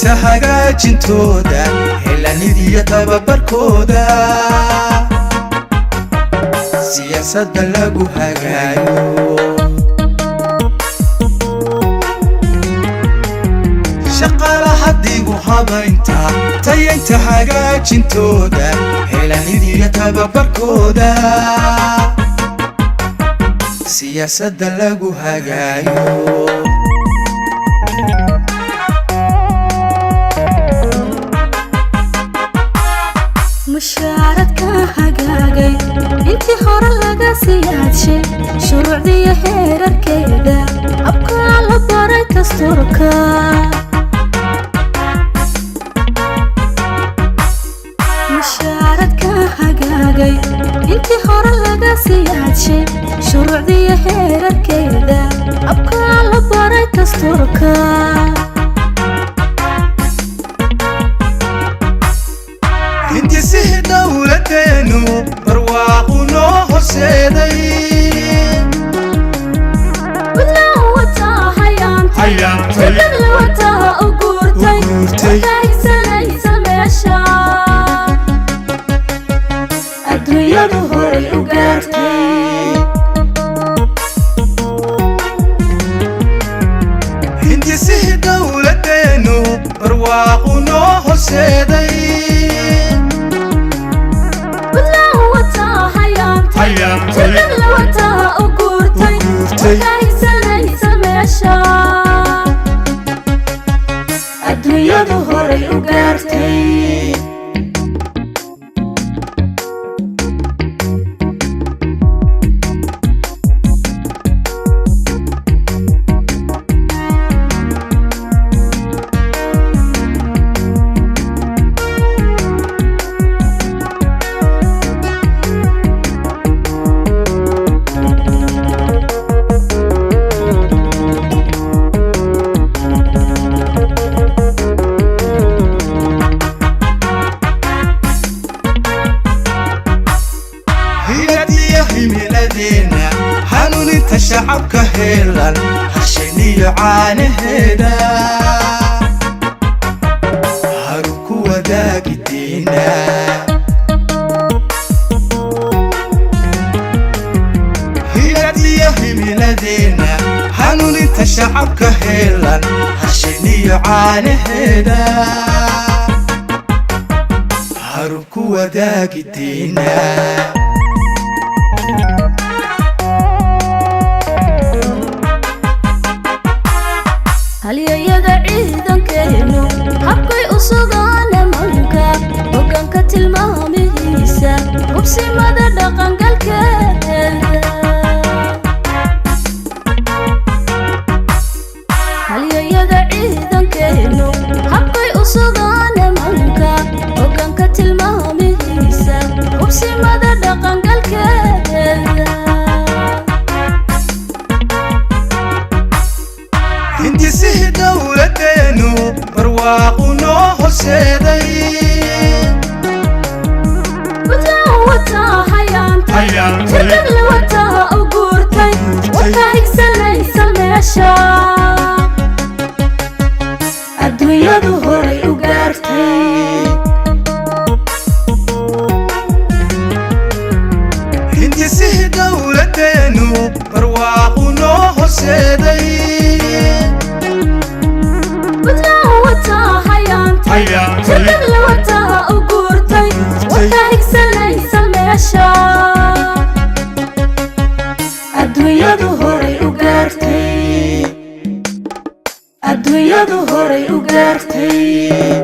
tayeynta hagaajintooda helanidii tababarkooda siyaasadda lagu hagaayo shaqaalaha dib u habaynta tayeynta hagaajintooda helanidii tababarkooda siyaasadda lagu hagaayo mushaaradka hagaagay intii hore laga siyaashay shuruucdiyo heerarkeeda habka la baray dastuurka mushaaradka hagaagay intii hore laga siyaashay shuruucdiyo heerarkeeda habka la baray dastuurka hindisaha dawladeenu barwaaqo noo horseeday wadnaha wataa hayaantay dadla wataa u guurtay waxaysanaysa meesha adduunyadu horay u gaartay hindisaha dawladeenu barwaaqo noo horseeday dadla wataa u guurtay waxaysanaysa meesha adduunyadu horay u gaartay hanuuninta shacabka heelan hashiniyo caanaheeda haru ku wadaagideena hiladiyo himiladeena hanuuninta shacabka heelan hashiniyo caanaheeda haru ku wadaagideena halyayada ciidankeenu habkay u sugaan amanka hoggaanka tilmaamihiisa hubsimada dhaqangalkeeda halyayada ciidankeenu habkay u sugaan amanka hoggaanka tilmaamihiisa hubsimada dhaqangalkeeda hindisaha dawladeenu barwaaqo noo horseeday wadnaha wataa hayaantay dadla wataa u guurtay waxaysanaysa meesha adduunyadu horay u gaartay hindisaha dawladeenu barwaaqo noo horseeday wadnaha wataa hayaantay dadla wataa u guurtay waxaysanaysa meesha adduunyadu horay u gaartay adduunyadu horay u gaartay